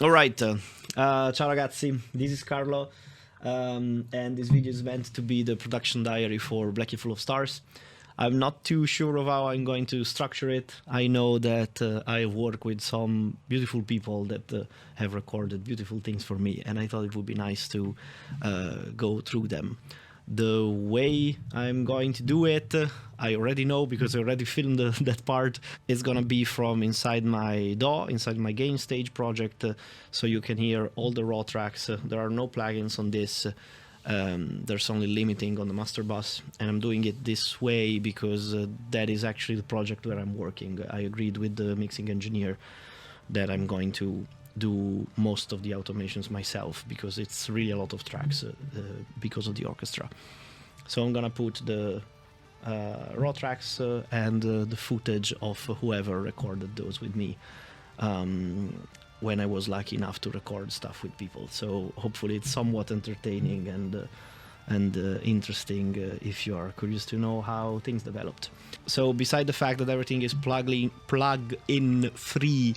Alright, ciao ragazzi, this is Carlo, and this video is meant to be the production diary for Blackie Full of Stars. I'm not too sure of how I'm going to structure it. I know that I work with some beautiful people that have recorded beautiful things for me, and I thought it would be nice to go through them. The way I'm going to do it, I already know because I already filmed that part. It's gonna be from inside my DAW, inside my game stage project, so you can hear all the raw tracks. There are no plugins on this. There's only limiting on the master bus, and I'm doing it this way because that is actually the project where I'm working. I agreed with the mixing engineer that I'm going to do most of the automations myself because it's really a lot of tracks because of the orchestra. So I'm gonna put the raw tracks and the footage of whoever recorded those with me when I was lucky enough to record stuff with people. So hopefully it's somewhat entertaining and interesting if you are curious to know how things developed. So beside the fact that everything is plug-in free,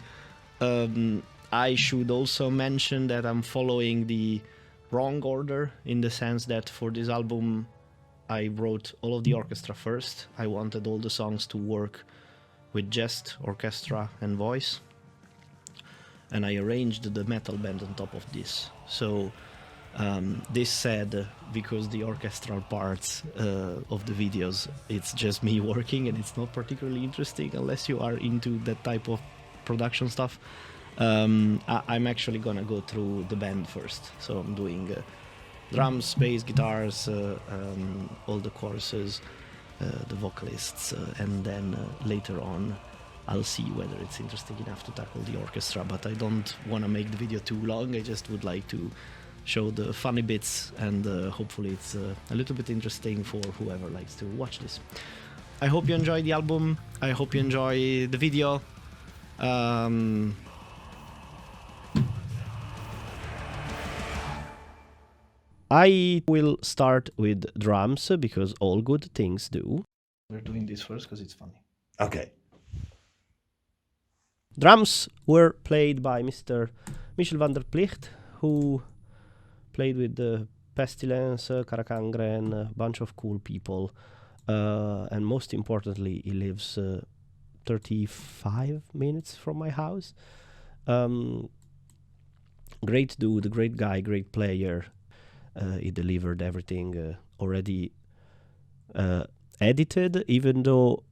I should also mention that I'm following the wrong order in the sense that for this album I wrote all of the orchestra first. I wanted all the songs to work with just orchestra and voice, and I arranged the metal band on top of this. So this said, because the orchestral parts of the videos, it's just me working and it's not particularly interesting unless you are into that type of production stuff. I'm actually gonna go through the band first. So I'm doing drums, bass, guitars, all the choruses, the vocalists, and then later on I'll see whether it's interesting enough to tackle the orchestra, but I don't want to make the video too long. I just would like to show the funny bits, and hopefully it's a little bit interesting for whoever likes to watch this. I hope you enjoy the album. I hope you enjoy the video. I will start with drums because all good things do. We're doing this first because it's funny. Okay. Drums were played by Mr. Michiel van der Plicht, who played with the Pestilence, Karakangre, and a bunch of cool people. And most importantly, he lives 35 minutes from my house. Great dude, great guy, great player. He delivered everything already edited, even though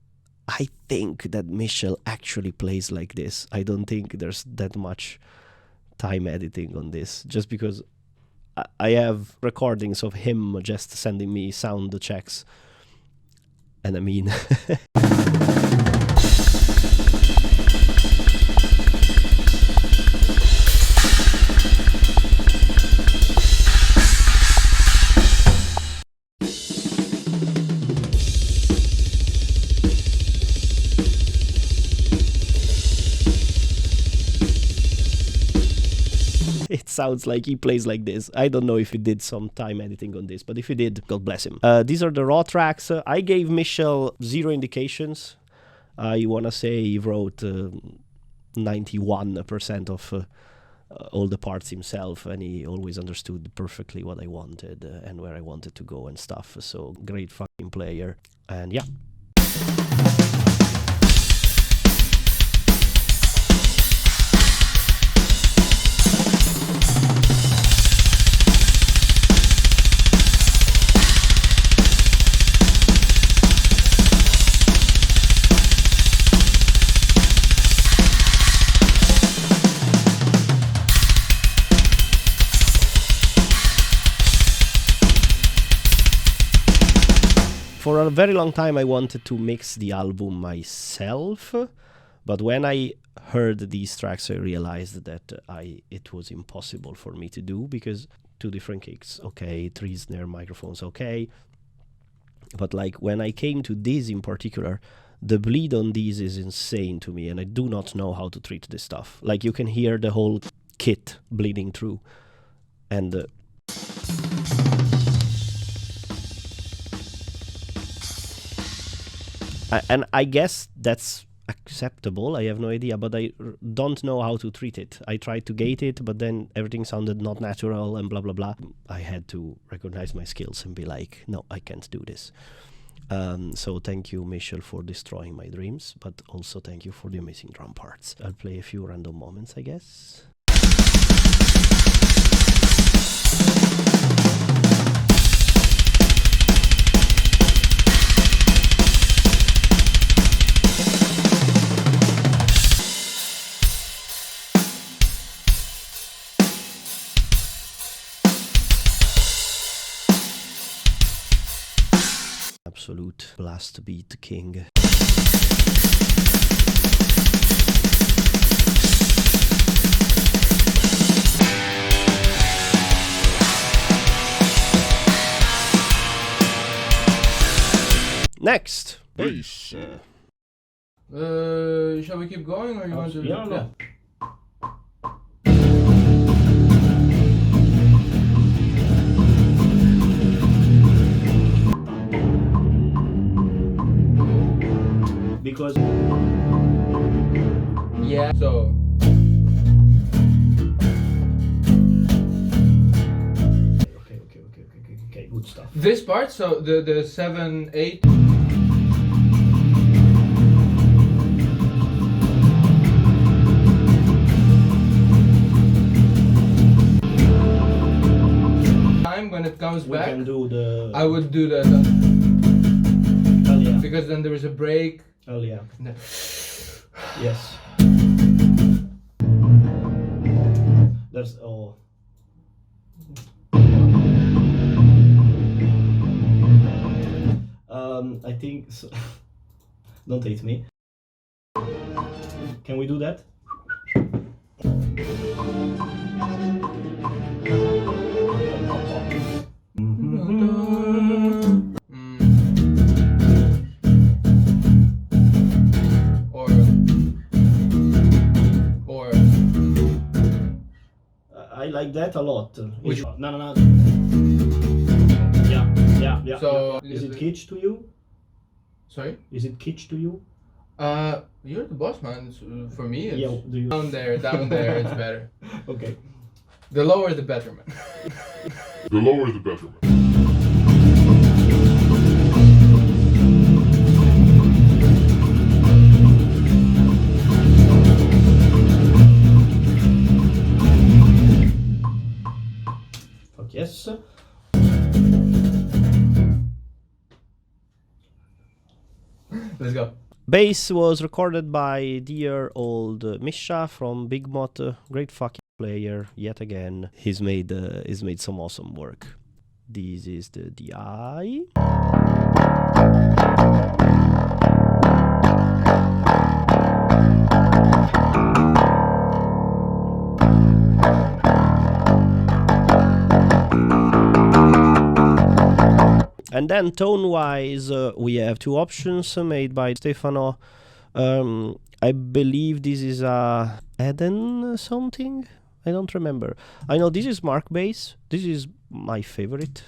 I think that Michiel actually plays like this. I don't think there's that much time editing on this, just because I have recordings of him just sending me sound checks. And I mean... It sounds like he plays like this. I don't know if he did some time editing on this, but if he did, God bless him. These are the raw tracks. I gave Michiel 0 indications. I want to say he wrote 91% of all the parts himself, and he always understood perfectly what I wanted and where I wanted to go and stuff. So great fucking player. And yeah. For a very long time I wanted to mix the album myself, but when I heard these tracks I realized that it was impossible for me to do, because 2 different kicks, okay, 3 snare microphones, okay, but like when I came to this in particular, the bleed on these is insane to me, and I do not know how to treat this stuff. Like you can hear the whole kit bleeding through, and I guess that's acceptable. I have no idea, but I don't know how to treat it. I tried to gate it, but then everything sounded not natural and blah blah blah. I had to recognize my skills and be like, no, I can't do this. So thank you, Michiel, for destroying my dreams, but also thank you for the amazing drum parts. I'll play a few random moments, I guess. Absolute blast beat king. Next, bass. Shall we keep going, or you want to? Yeah, no. Because yeah. So. Okay, good stuff. This part, so the 7, 8. Time when it comes back, can do the. I would do that. Hell yeah. Because then there is a break. Hell yeah. No. Yes. There's I think so. Don't hate me. Can we do that? Or I like that a lot. Which? No. Yeah. So Is it kitsch to you? Sorry? Is it kitsch to you? You're the boss, man. For me, it's Yeah. Do you? down there, it's better. Okay. The lower, the better, man. The lower the better. Fuck yes. Let's go. Bass was recorded by dear old Misha from BigMoth. Great fucking player yet again. He's made some awesome work. This is the DI. And then tone-wise, we have two options made by Stefano. I believe this is a Eden something. I don't remember. I know this is Mark bass. This is my favorite.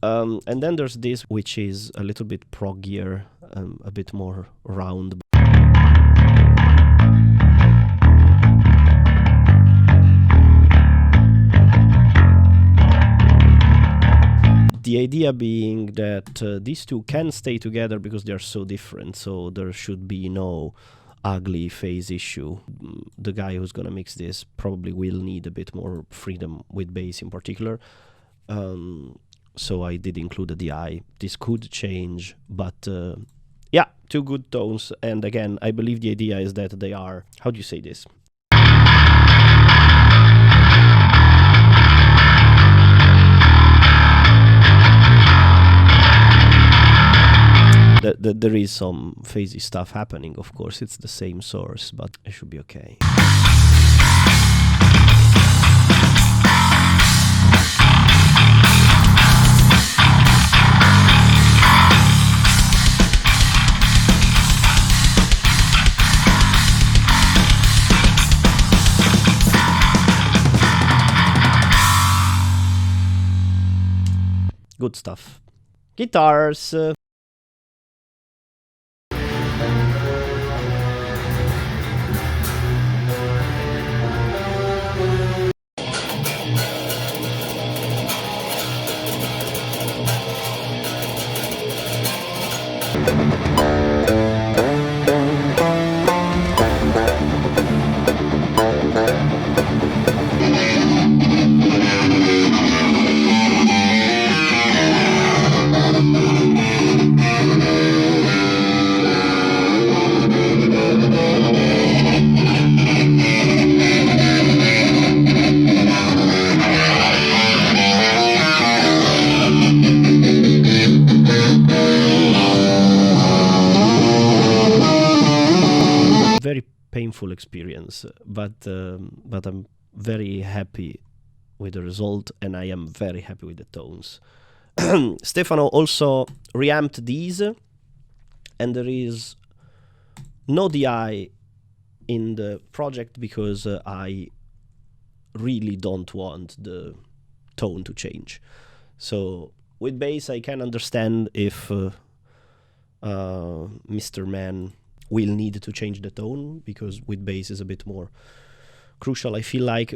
And then there's this, which is a little bit proggier, a bit more round. The idea being that these two can stay together because they're so different, so there should be no ugly phase issue. The guy who's gonna mix this probably will need a bit more freedom with bass in particular. So I did include a DI. This could change, but yeah, two good tones. And again, I believe the idea is that they are, how do you say this? There is some phasey stuff happening, of course, it's the same source, but it should be okay. stuff. Guitars. Very painful experience, but I'm very happy with the result, and I am very happy with the tones. Stefano also reamped these, and there is no DI in the project because I really don't want the tone to change. So with bass I can understand if Mr. Man will need to change the tone, because with bass is a bit more crucial. I feel like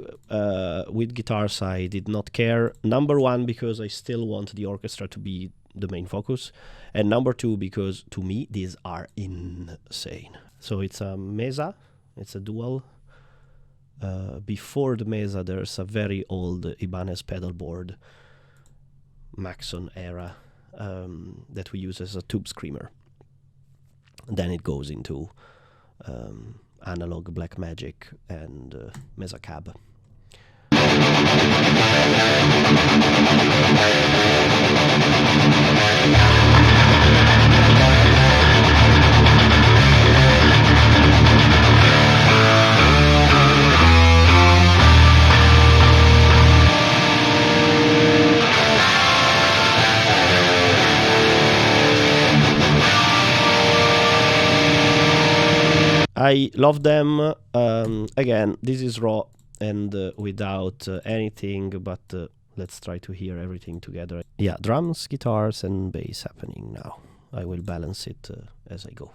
with guitars I did not care. Number one, because I still want the orchestra to be the main focus, and number two, because to me these are insane. So it's a mesa, it's a dual. Before the mesa there's a very old Ibanez pedal board, Maxon era, that we use as a tube screamer. Then it goes into analog Black Magic and Mesa Cab. I love them. Again, this is raw and without anything, but let's try to hear everything together. Yeah, drums, guitars and bass happening now. I will balance it as I go.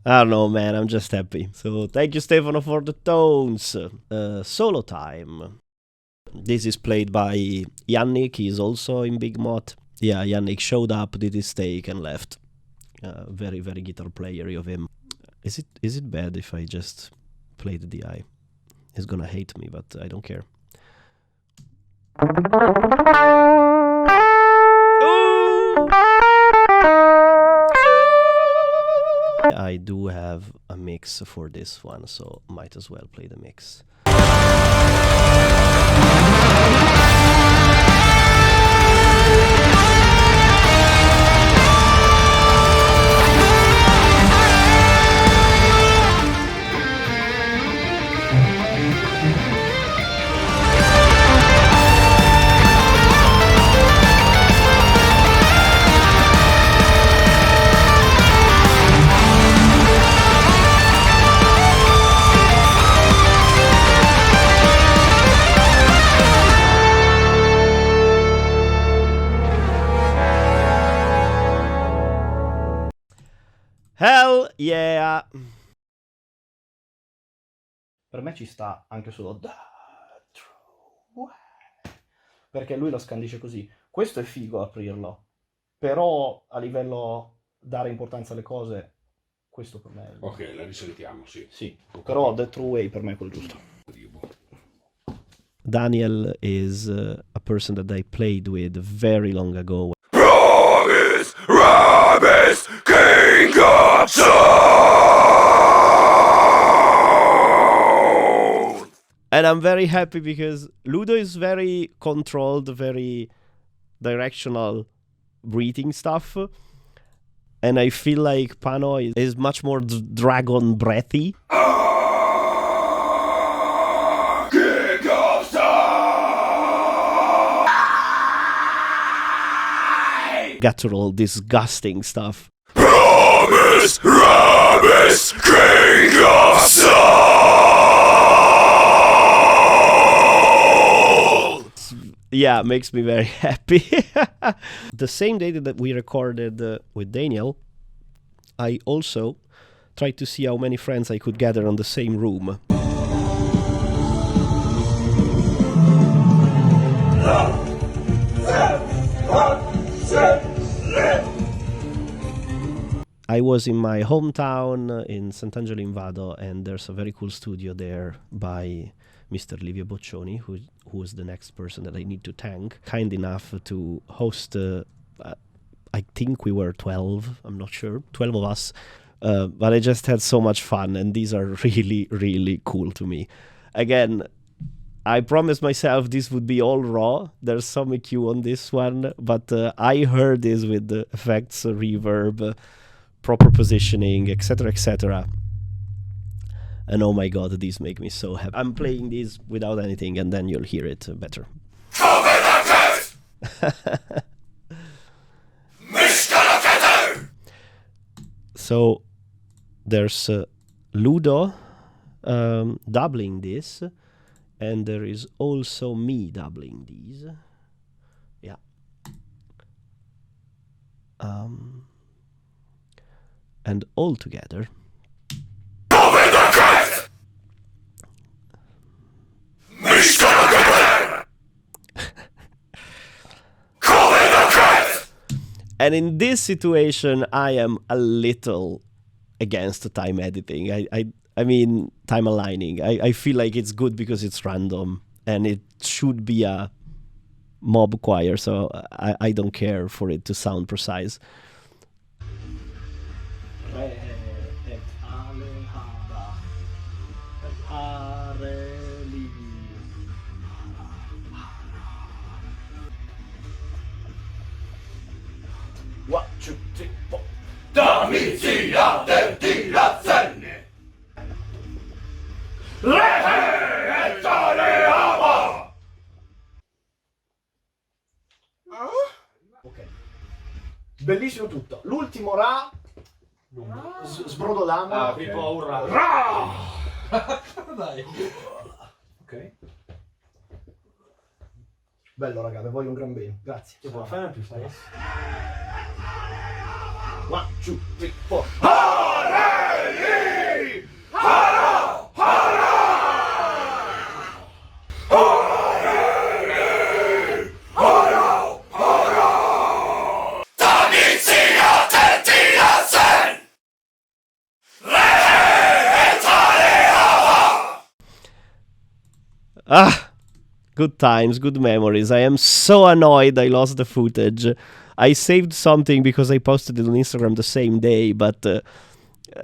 I don't know, man, I'm just happy. So thank you, Stefano, for the tones. Solo time. This is played by Yannik. He's also in BigMoth. Yeah, Yannik showed up, did his take and left. Very, very guitar player of him. Is it bad if I just play the DI? He's gonna hate me, but I don't care. I do have a mix for this one, so might as well play the mix. Hell yeah! Per me ci sta anche solo perché lui lo scandisce così. Questo è figo aprirlo, però a livello dare importanza alle cose, questo per me è... Ok, la risalitiamo, sì. Sì, però The True Way per me è quello giusto. Daniel is a person that I played with very long ago. Promise, Rabbis, King of Sound! And I'm very happy because Ludo is very controlled, very directional breathing stuff. And I feel like Pano is much more dragon breathy. King of Stars! Guttural, disgusting stuff. Promise, Rabbis, King of Soul! Yeah, makes me very happy. The same day that we recorded with Daniel, I also tried to see how many friends I could gather on the same room. I was in my hometown in Sant'Angelo in Vado, and there's a very cool studio there by Mr. Livio Boccioni, who was the next person that I need to thank. Kind enough to host, I think we were 12, I'm not sure, 12 of us. But I just had so much fun, and these are really, really cool to me. Again, I promised myself this would be all raw. There's some EQ on this one, but I heard this with the effects, reverb, proper positioning, etc., etc. And oh my god, these make me so happy. I'm playing these without anything, and then you'll hear it better. So there's Ludo doubling this, and there is also me doubling these. Yeah. And all together. And in this situation, I am a little against the time editing. I mean, time aligning. I feel like it's good because it's random, and it should be a mob choir, so I don't care for it to sound precise. One, two, three, four. Damizia del Delain! Ok. Bellissimo tutto. L'ultimo Ra. Sbrodolamo. Tipo un Ra. Dai. Ok. Bello raga, vi voglio un gran bene. Grazie. Fai più stai. 1, 2, 3, 4. Hareli! Hara! Hara! Hareli! Hara! Hara! Damizia del Delain! Ah! Good times, good memories. I am so annoyed I lost the footage. I saved something because I posted it on Instagram the same day, but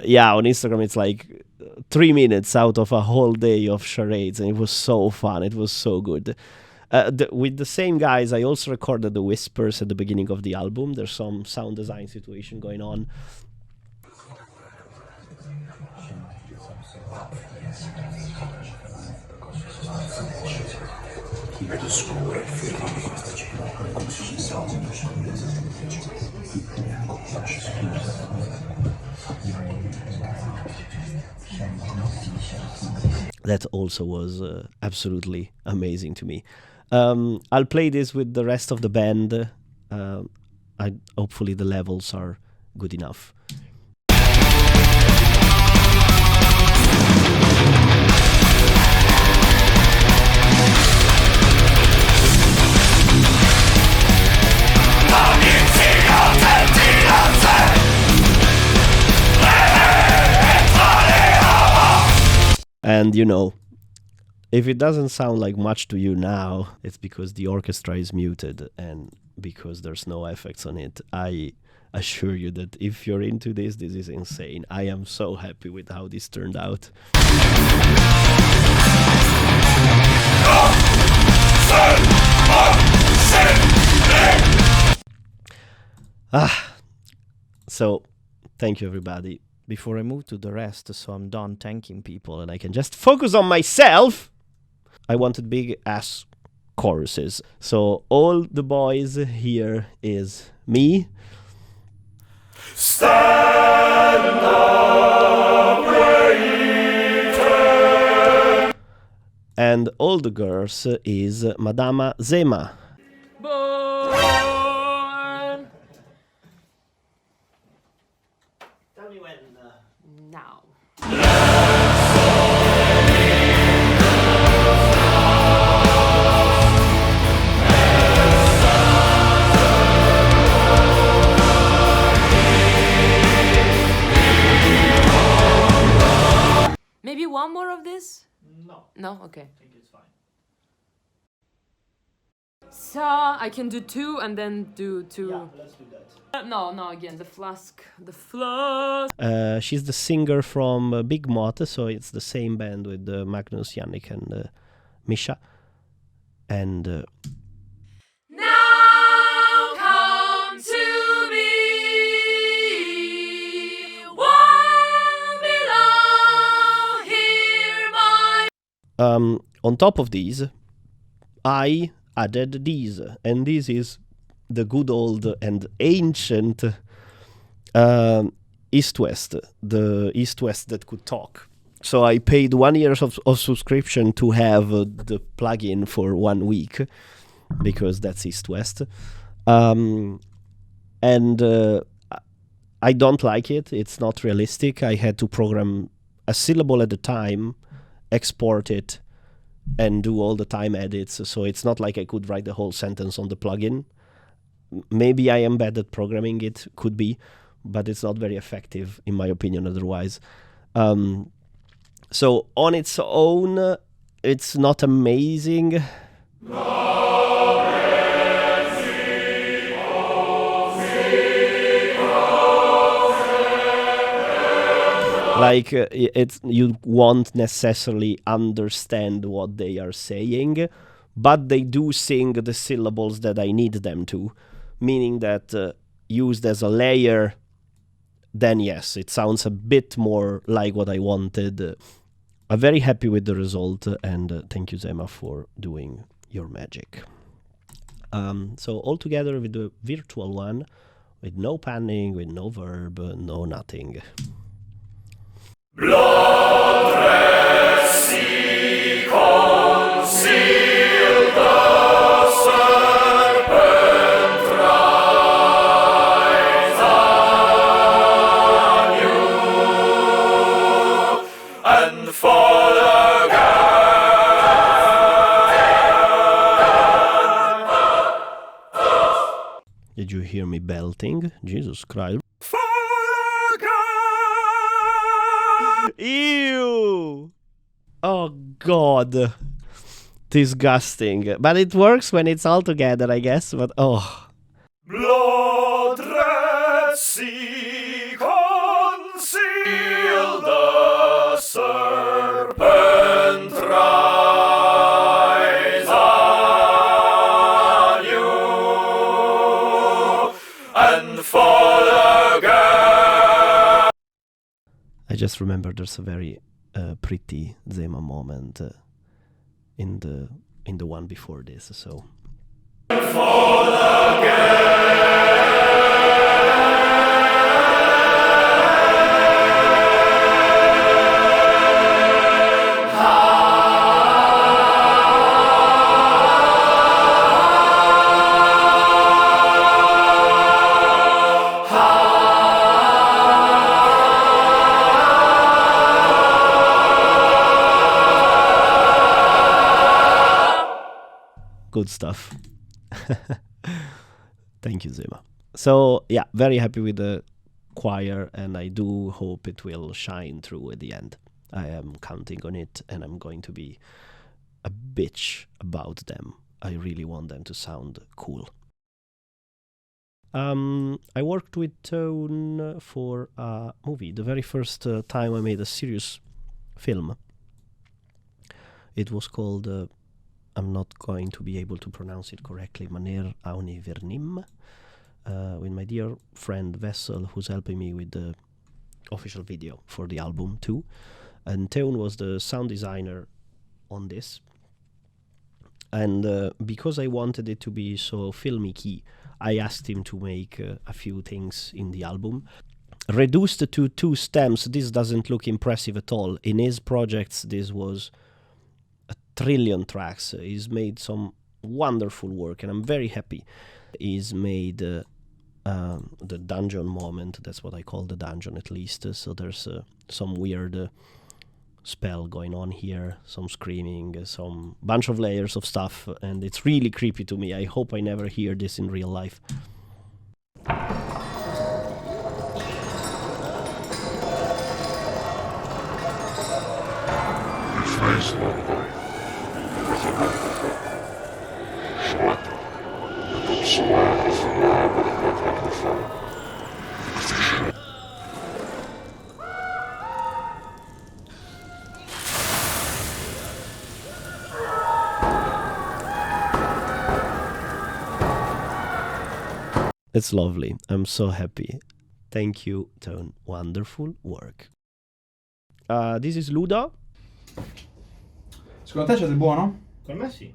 yeah, on Instagram it's like 3 minutes out of a whole day of charades, and it was so fun. It was so good. With the same guys, I also recorded the whispers at the beginning of the album. There's some sound design situation going on. That also was absolutely amazing to me. I'll play this with the rest of the band. Hopefully the levels are good enough. And you know, if it doesn't sound like much to you now, it's because the orchestra is muted and because there's no effects on it. I assure you that if you're into this, this is insane. I am so happy with how this turned out. So, thank you everybody. Before I move to the rest, so I'm done thanking people and I can just focus on myself, I wanted big ass choruses. So all the boys here is me. Stand up, greater. And all the girls is Madama Zema. Tell me when. Now. Maybe one more of this? No. No? Okay. I think it's fine. So I can do two and then do two. Yeah, let's do that. No, again, the flask. The flask. She's the singer from BigMoth, so it's the same band with Magnus, Yannik, and Misha. And Now come to me, one below, hear my... on top of these, I added these, and this is the good old and ancient East-West, the East-West that could talk. So I paid 1 year of subscription to have the plugin for 1 week, because that's East-West. And I don't like it. It's not realistic. I had to program a syllable at a time, export it, and do all the time edits. So it's not like I could write the whole sentence on the plugin. Maybe I am bad at programming it, could be, but it's not very effective, in my opinion, otherwise. So on its own, it's not amazing. Like, you won't necessarily understand what they are saying, but they do sing the syllables that I need them to, meaning that used as a layer, then yes, it sounds a bit more like what I wanted. I'm very happy with the result, and thank you, Zema, for doing your magic. So all together with the virtual one, with no panning, with no verb, no nothing. Blood red sea concealed the serpent rise on you, and for the Did you hear me belting? Jesus Christ. Ew! Oh God. Disgusting. But it works when it's all together, I guess, but oh. blood red sea concealed the serpent rise on you, and for the girl. I just remember there's a very pretty Zema moment in the one before this, so. Good stuff. Thank you, Zema. So yeah, very happy with the choir, and I do hope it will shine through at the end. I am counting on it, and I'm going to be a bitch about them. I really want them to sound cool. I worked with Tone for a movie. The very first time I made a serious film. It was called I'm not going to be able to pronounce it correctly, Maner Aunivernim, with my dear friend Vessel, who's helping me with the official video for the album too. And Teun was the sound designer on this. And because I wanted it to be so filmic, I asked him to make a few things in the album. Reduced to 2 stems, this doesn't look impressive at all. In his projects, this was a trillion tracks. He's made some wonderful work, and I'm very happy. He's made the dungeon moment, that's what I call the dungeon at least. So there's some weird spell going on here, some screaming, some bunch of layers of stuff, and it's really creepy to me. I hope I never hear this in real life. It's lovely. I'm so happy. Thank you, Tone. Wonderful work. This is Ludo. Secondo te c'è del buono? Per me sì.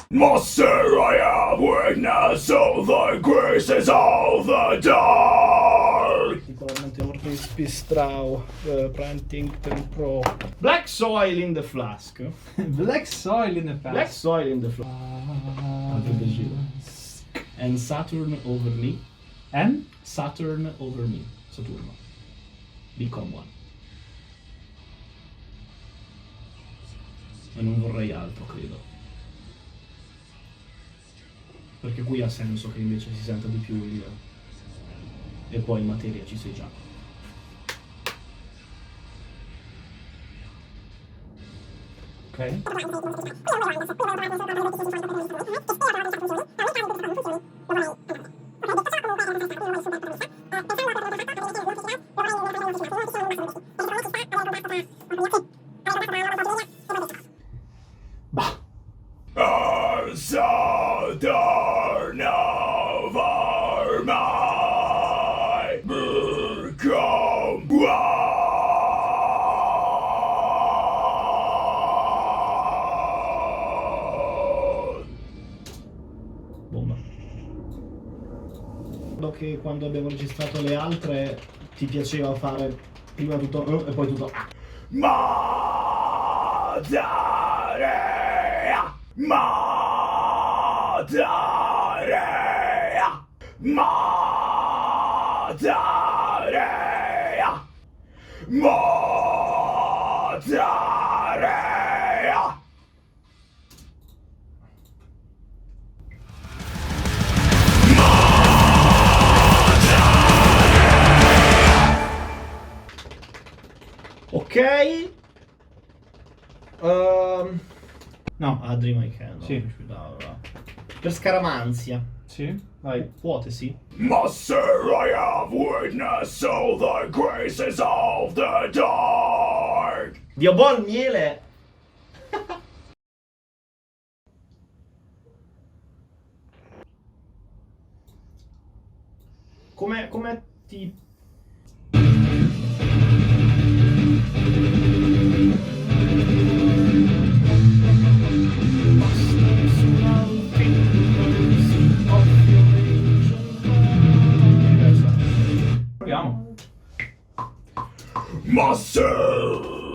Monster, I have witnessed all the graces of the dark. Particolarmente Ornispi Strau, Printington Pro. Black soil in the flask. Black soil in the past. Black soil in the flask. And Saturn over me. And? Saturn over me. Saturno. Become one. E non vorrei altro, credo. Perché qui ha senso che invece si senta di più il... E poi in materia ci sei già. Ok? Southern of our mind become one. Bomba. Ricordo che quando abbiamo registrato le altre ti piaceva fare prima tutto e poi tutto Madarea! Madarea! Madarea! Madarea! Ok. No, Adri my hand. Sì. No. Per scaramanzia. Sì, vai. Ipotesi. Master, I have witnessed all the graces of the dark. Dio buon miele. come ti... Proviamo. Master!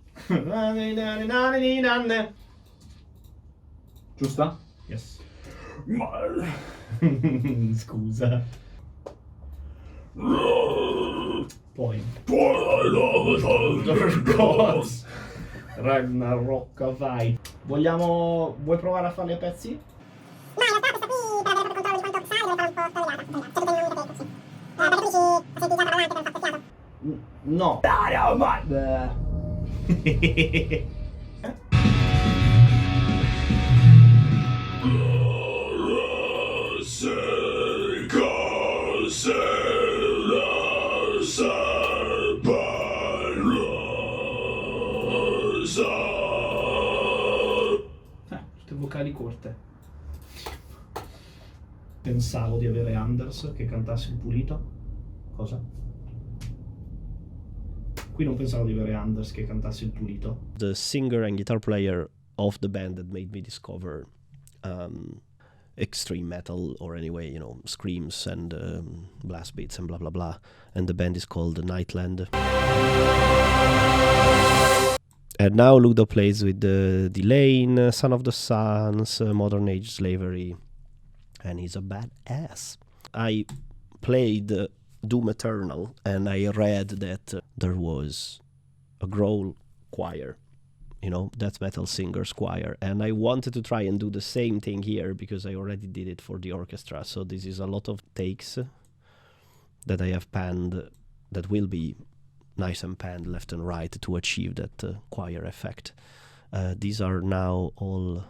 Giusta? Yes. Ma- Scusa. Poi. Of course. Ragnarok, vai. Vuoi provare a farli a pezzi? No, in realtà questa qui per avere controllo di quanto oxide deve fare un po' togliere perché ci ho sentito davanti per un fatto No. Tutte vocali corte. Pensavo di avere Anders che cantasse il pulito. Cosa? Qui non pensavo di avere Anders che cantasse il pulito. The singer and guitar player of the band that made me discover extreme metal, or anyway, you know, screams and blast beats and blah blah blah. And the band is called Nightland. And now Ludo plays with Delain, Son of the Suns, Modern Age Slavery, and he's a badass. I played Doom Eternal, and I read that there was a Growl choir, you know, death metal singers choir, and I wanted to try and do the same thing here because I already did it for the orchestra. So this is a lot of takes that I have panned, that will be nice and panned left and right to achieve that choir effect. These are now all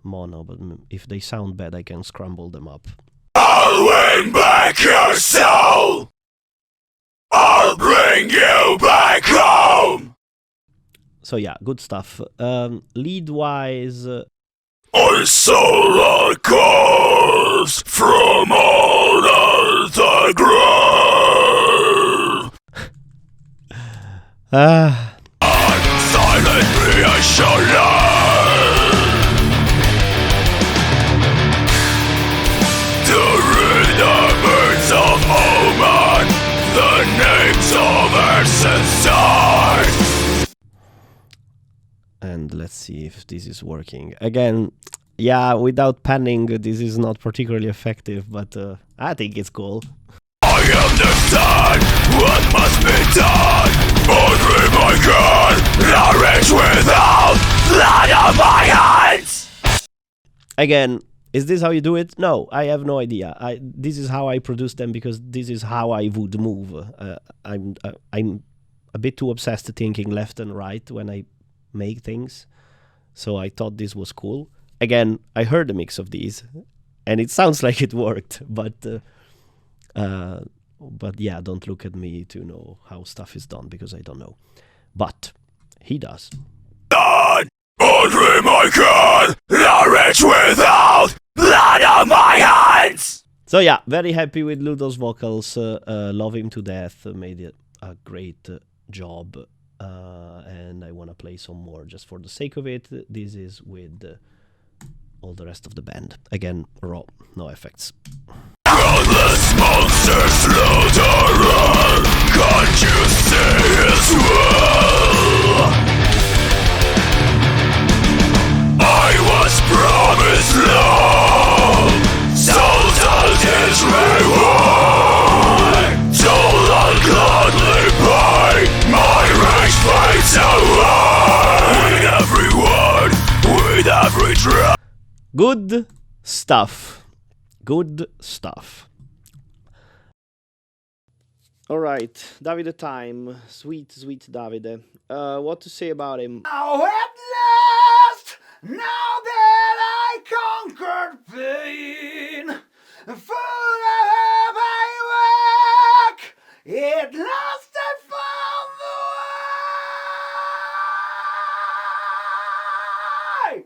mono, but if they sound bad, I can scramble them up. I'll win back your soul! I'll bring you back home! So yeah, good stuff. Lead-wise... I saw a corpse from under the grave! Silently I shall learn to read the birds of omen, the names of earth and stars. And let's see if this is working. Again, yeah, without panning, this is not particularly effective, but I think it's cool. I understand what must be done. Only my God, knowledge without blood on my hands. Again, is this how you do it? No, I have no idea. This is how I produce them because this is how I would move. I'm a bit too obsessed to thinking left and right when I make things, so I thought this was cool. Again, I heard a mix of these, and it sounds like it worked, but yeah, don't look at me to know how stuff is done because I don't know. But he does. Only my God, knowledge without blood on my hands. So yeah, very happy with Ludo's vocals. Love him to death. Made a great job. And I want to play some more just for the sake of it. This is with all the rest of the band. Again, raw, no effects. Godless monsters slaughter, can't you see as well? I was promised love, sold out his reward, told ungodly by my rage fades away. With every word, with every drop. Good stuff. Good stuff. All right, Davide time. Sweet, sweet Davide. What to say about him? Now at last, now that I conquered pain, full of my work, at last I found the way.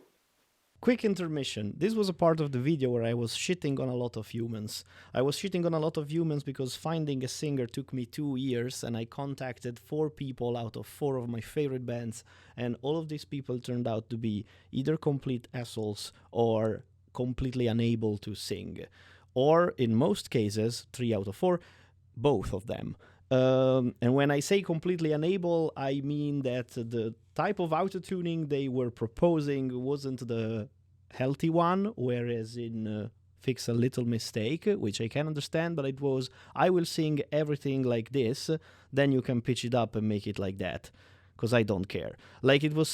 Quick intermission. This was a part of the video where I was shitting on a lot of humans. I was shitting on a lot of humans because finding a singer took me 2 years, and I contacted 4 people out of 4 of my favorite bands, and all of these people turned out to be either complete assholes or completely unable to sing. Or, in most cases, 3 out of 4, both of them. And when I say completely unable, I mean that the type of autotuning they were proposing wasn't the healthy one, whereas in Fix a Little Mistake, which I can understand, but it was, I will sing everything like this, then you can pitch it up and make it like that, because I don't care. Like, it was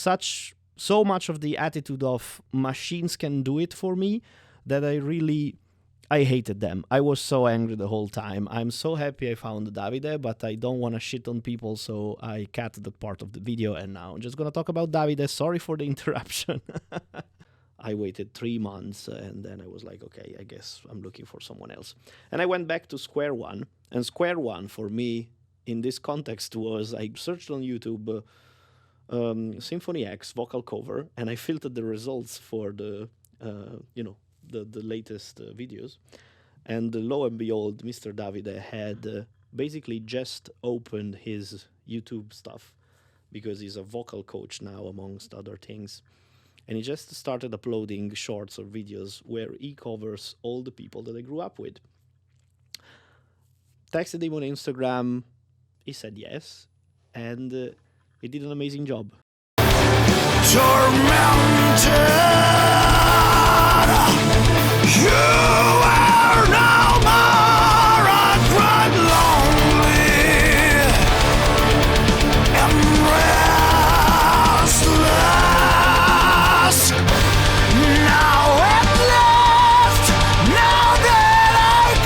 so much of the attitude of machines can do it for me that I hated them. I was so angry the whole time. I'm so happy I found Davide, but I don't want to shit on people, so I cut that part of the video, and now I'm just gonna talk about Davide. Sorry for the interruption. I waited 3 months, and then I was like, okay, I guess I'm looking for someone else. And I went back to square one, and square one for me in this context was, I searched on YouTube Symphony X vocal cover, and I filtered the results for the the latest videos, and lo and behold, Mr. Davide had basically just opened his YouTube stuff because he's a vocal coach now, amongst other things, and he just started uploading shorts or videos where he covers all the people that I grew up with. Texted him on Instagram, he said yes, and he did an amazing job. Tormented, you are no more a crime lonely and restless. Now at last, now that I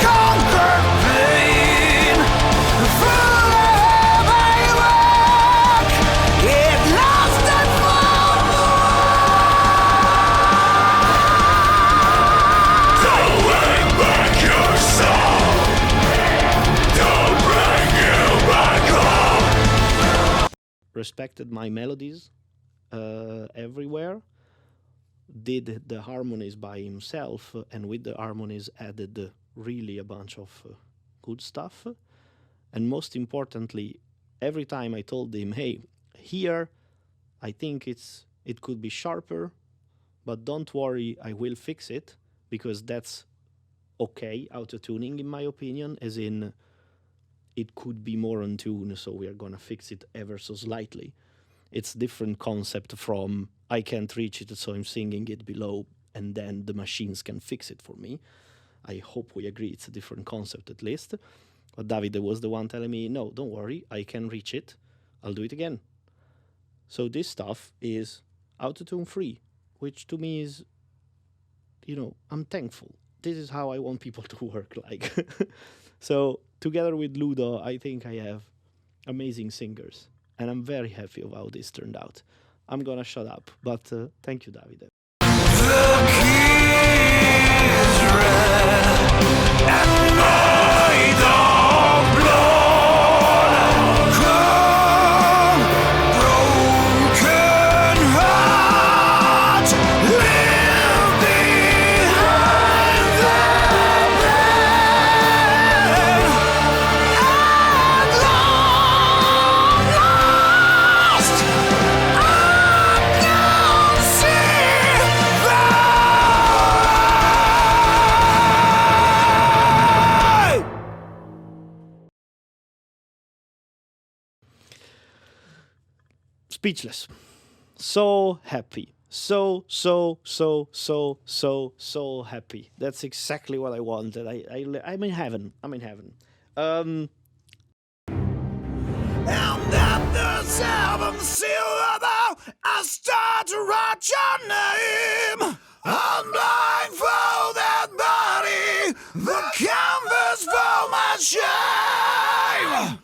conquered pain, forever I walk, it lost and respected my melodies everywhere, did the harmonies by himself, and with the harmonies added really a bunch of good stuff. And most importantly, every time I told him, hey, here I think it could be sharper, but don't worry, I will fix it, because that's okay, auto-tuning in my opinion, as in it could be more on tune, so we are gonna fix it ever so slightly. It's different concept from I can't reach it, so I'm singing it below, and then the machines can fix it for me. I hope we agree it's a different concept at least. But Davide was the one telling me, no, don't worry, I can reach it, I'll do it again. So this stuff is auto-tune free, which to me is, I'm thankful. This is how I want people to work like. So together with Ludo, I think I have amazing singers, and I'm very happy of how this turned out. I'm gonna shut up, but thank you, Davide. Speechless. So happy. So happy. That's exactly what I wanted. I'm in heaven. I'm in heaven. And at the seventh syllable, I start to write your name. Unblindfolded body, the canvas for my shame.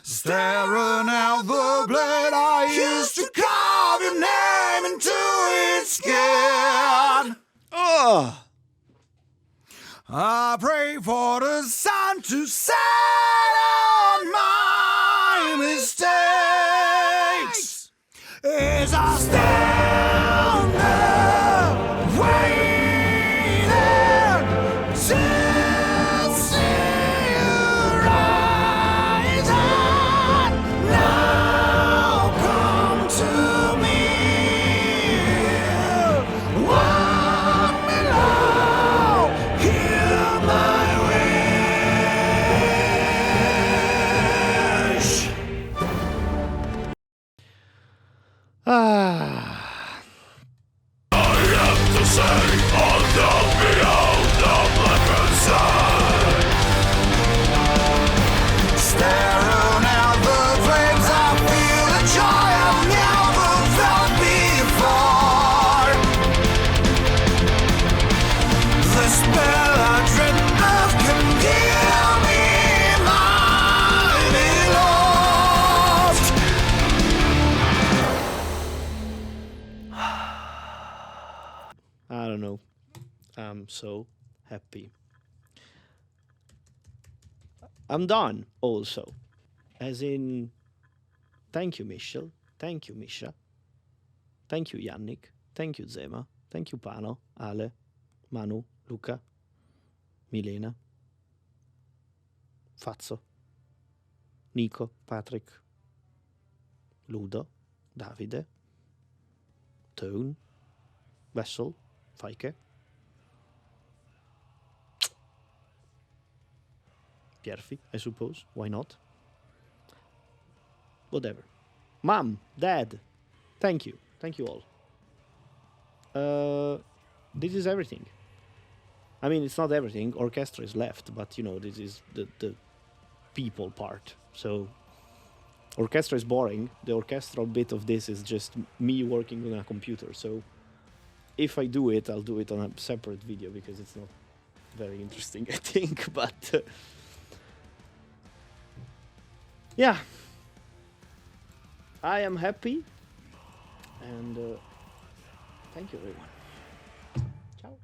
Staring at the blade I used to carve your name into its skin. Oh, I pray for the sun to set on my mistakes. As I stand there waiting to see you rise, and now come to me. Walk me low, hear my wish. Ah, I have to say, I'll not be out the blackened side. Staring at the flames, I feel a joy I've never felt before. The spell I dream of can give me mighty lost. I don't know. I'm so happy. I'm done also. As in, Thank you, Michiel. Thank you, Misha. Thank you, Yannik. Thank you, Zema. Thank you, Pano, Ale, Manu, Luca, Milena, Fazzo, Nico, Patrick, Ludo, Davide, Toon, Wessel, Feike, Cioffi, I suppose. Why not? Whatever. Mom, Dad, thank you. Thank you all. This is everything. I mean, it's not everything. Orchestra is left, but you know, this is the people part. So, orchestra is boring. The orchestral bit of this is just me working on a computer. So, if I do it, I'll do it on a separate video because it's not very interesting, I think. But yeah, I am happy, and thank you, everyone. Ciao.